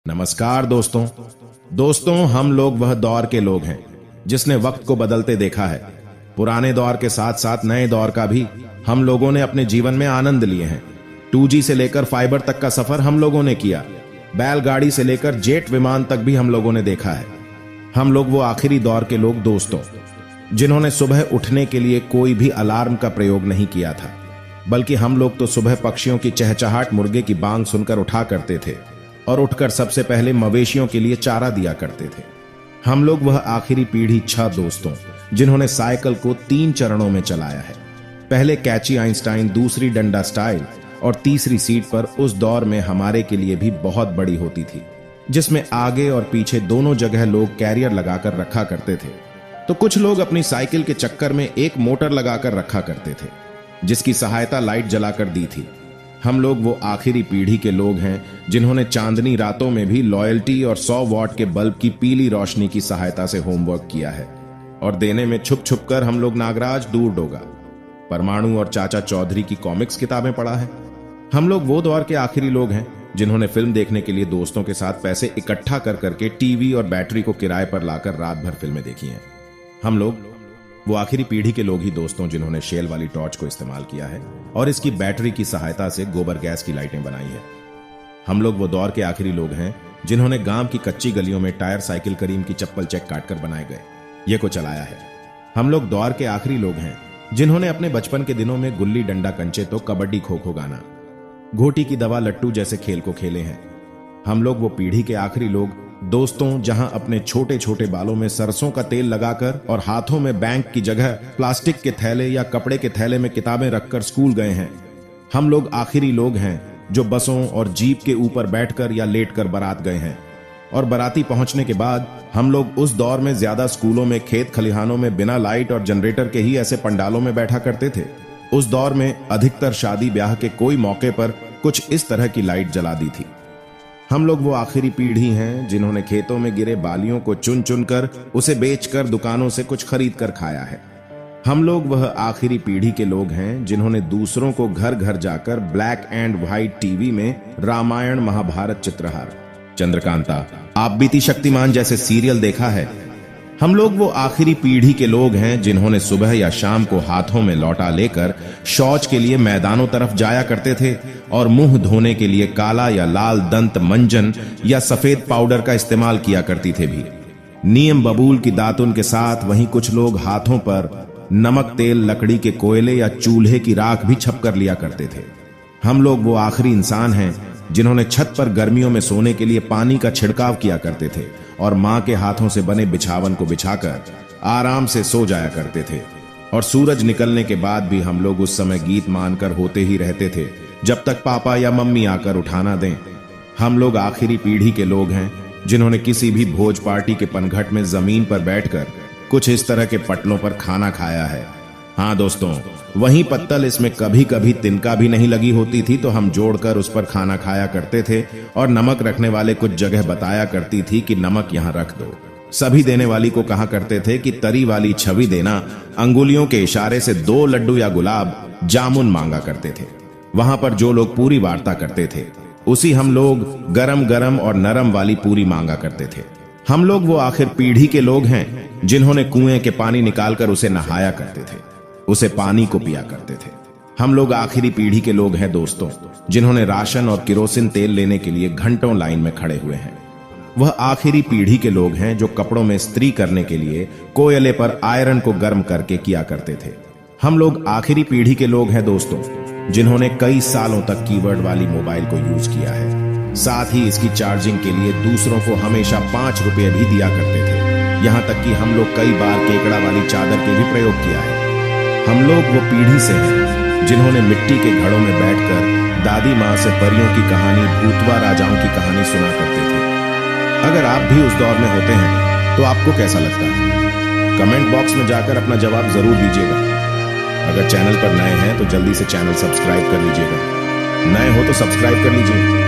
नमस्कार दोस्तों हम लोग वह दौर के लोग हैं जिसने वक्त को बदलते देखा है। पुराने दौर के साथ साथ नए दौर का भी हम लोगों ने अपने जीवन में आनंद लिए हैं। 2G से लेकर फाइबर तक का सफर हम लोगों ने किया। बैलगाड़ी से लेकर जेट विमान तक भी हम लोगों ने देखा है। हम लोग वो आखिरी दौर के लोग दोस्तों, जिन्होंने सुबह उठने के लिए कोई भी अलार्म का प्रयोग नहीं किया था, बल्कि हम लोग तो सुबह पक्षियों की चहचहाट, मुर्गे की बांग सुनकर उठा करते थे और उठकर सबसे पहले मवेशियों के लिए चारा दिया करते थे। हम लोग वह आखिरी पीढ़ी 6 दोस्तों, जिन्होंने साइकिल को 3 चरणों में चलाया है। पहले कैची आइंस्टाइन, दूसरी डंडा स्टाइल और तीसरी सीट पर उस दौर में हमारे के लिए भी बहुत बड़ी होती थी, जिसमें आगे और पीछे दोनों जगह लोग कैरियर लगाकर रखा करते थे। तो कुछ लोग अपनी साइकिल के चक्कर में एक मोटर लगाकर रखा करते थे, जिसकी सहायता लाइट जलाकर दी थी। हम लोग वो आखिरी पीढ़ी के लोग हैं जिन्होंने चांदनी रातों में भी लॉयल्टी और 100 वॉट के बल्ब की पीली रोशनी की सहायता से होमवर्क किया है, और देने में छुप छुप कर हम लोग नागराज, दूर डोगा, परमाणु और चाचा चौधरी की कॉमिक्स किताबें पढ़ा है। हम लोग वो दौर के आखिरी लोग हैं जिन्होंने फिल्म देखने के लिए दोस्तों के साथ पैसे इकट्ठा कर करके टीवी और बैटरी को किराए पर लाकर रात भर फिल्में देखी हैं। हम लोग वो आखिरी पीढ़ी के लोग ही दोस्तों, जिन्होंने शेल वाली टॉर्च को इस्तेमाल किया है और इसकी बैटरी की सहायता से गोबर गैस की लाइटें बनाई है। हम लोग वो दौर के आखिरी लोग हैं जिन्होंने गांव की कच्ची गलियों में टायर साइकिल करीम की चप्पल चेक काटकर बनाए गए ये को चलाया है। हम लोग दौर के आखिरी लोग हैं जिन्होंने अपने बचपन के दिनों में गुल्ली डंडा, कंचे तो कबड्डी, खो खो, गाना, घोटी की दवा, लट्टू जैसे खेल को खेले हैं। हम लोग वो पीढ़ी के आखिरी लोग दोस्तों, जहां अपने छोटे छोटे बालों में सरसों का तेल लगाकर और हाथों में बैंक की जगह प्लास्टिक के थैले या कपड़े के थैले में किताबें रखकर स्कूल गए हैं। हम लोग आखिरी लोग हैं जो बसों और जीप के ऊपर बैठकर या लेटकर बारात गए हैं, और बाराती पहुंचने के बाद हम लोग उस दौर में ज्यादा स्कूलों में, खेत खलिहानों में बिना लाइट और जनरेटर के ही ऐसे पंडालों में बैठा करते थे। उस दौर में अधिकतर शादी ब्याह के कोई मौके पर कुछ इस तरह की लाइट जला दी थी। हम लोग वो आखिरी पीढ़ी हैं जिन्होंने खेतों में गिरे बालियों को चुन चुन कर उसे बेचकर दुकानों से कुछ खरीद कर खाया है। हम लोग वह आखिरी पीढ़ी के लोग हैं जिन्होंने दूसरों को घर घर जाकर ब्लैक एंड व्हाइट टीवी में रामायण, महाभारत, चित्रहार, चंद्रकांता, आप बीती शक्तिमान जैसे सीरियल देखा है। हम लोग वो आखिरी पीढ़ी के लोग हैं जिन्होंने सुबह या शाम को हाथों में लौटा लेकर शौच के लिए मैदानों तरफ जाया करते थे और मुंह धोने के लिए काला या लाल दंत मंजन या सफेद पाउडर का इस्तेमाल किया करती थे भी। नीम बबूल की दातुन के साथ वहीं कुछ लोग हाथों पर नमक, तेल, लकड़ी के कोयले या चूल्हे की राख भी छप कर लिया करते थे। हम लोग वो आखिरी इंसान हैं जिन्होंने छत पर गर्मियों में सोने के लिए पानी का छिड़काव किया करते थे और मां के हाथों से बने बिछावन को बिछाकर आराम से सो जाया करते थे। और सूरज निकलने के बाद भी हम लोग उस समय गीत मानकर होते ही रहते थे जब तक पापा या मम्मी आकर उठाना दें। हम लोग आखिरी पीढ़ी के लोग हैं जिन्होंने किसी भी भोज पार्टी के पनघट में जमीन पर बैठकर कुछ इस तरह के पटलों पर खाना खाया है। हाँ दोस्तों, वहीं पत्तल इसमें कभी कभी तिनका भी नहीं लगी होती थी तो हम जोड़कर उस पर खाना खाया करते थे, और नमक रखने वाले कुछ जगह बताया करती थी कि नमक यहाँ रख दो। सभी देने वाली को कहा करते थे कि तरी वाली छवि देना। अंगुलियों के इशारे से 2 लड्डू या गुलाब जामुन मांगा करते थे। वहां पर जो लोग पूरी वार्ता करते थे उसी हम लोग गरम गरम और नरम वाली पूरी मांगा करते थे। हम लोग वो आखिर पीढ़ी के लोग हैं जिन्होंने कुएं के पानी निकालकर उसे नहाया करते थे, उसे पानी को पिया करते थे। हम लोग आखिरी पीढ़ी के लोग हैं दोस्तों, जिन्होंने राशन और किरोसिन तेल लेने के लिए घंटों लाइन में खड़े हुए हैं। वह आखिरी पीढ़ी के लोग हैं जो कपड़ों में इस्त्री करने के लिए कोयले पर आयरन को गर्म करके किया करते थे। हम लोग आखिरी पीढ़ी के लोग हैं दोस्तों, जिन्होंने कई सालों तक कीबोर्ड वाली मोबाइल को यूज किया है, साथ ही इसकी चार्जिंग के लिए दूसरों को हमेशा 5 रुपए भी दिया करते थे। यहाँ तक कि हम लोग कई बार केकड़ा वाली चादर के भी प्रयोग किया है। हम लोग वो पीढ़ी से हैं जिन्होंने मिट्टी के घड़ों में बैठकर दादी माँ से परियों की कहानी, भूतवा राजाओं की कहानी सुना करते थे। अगर आप भी उस दौर में होते हैं तो आपको कैसा लगता है? कमेंट बॉक्स में जाकर अपना जवाब जरूर दीजिएगा। अगर चैनल पर नए हैं तो जल्दी से चैनल सब्सक्राइब कर लीजिएगा। नए हो तो सब्सक्राइब कर लीजिए।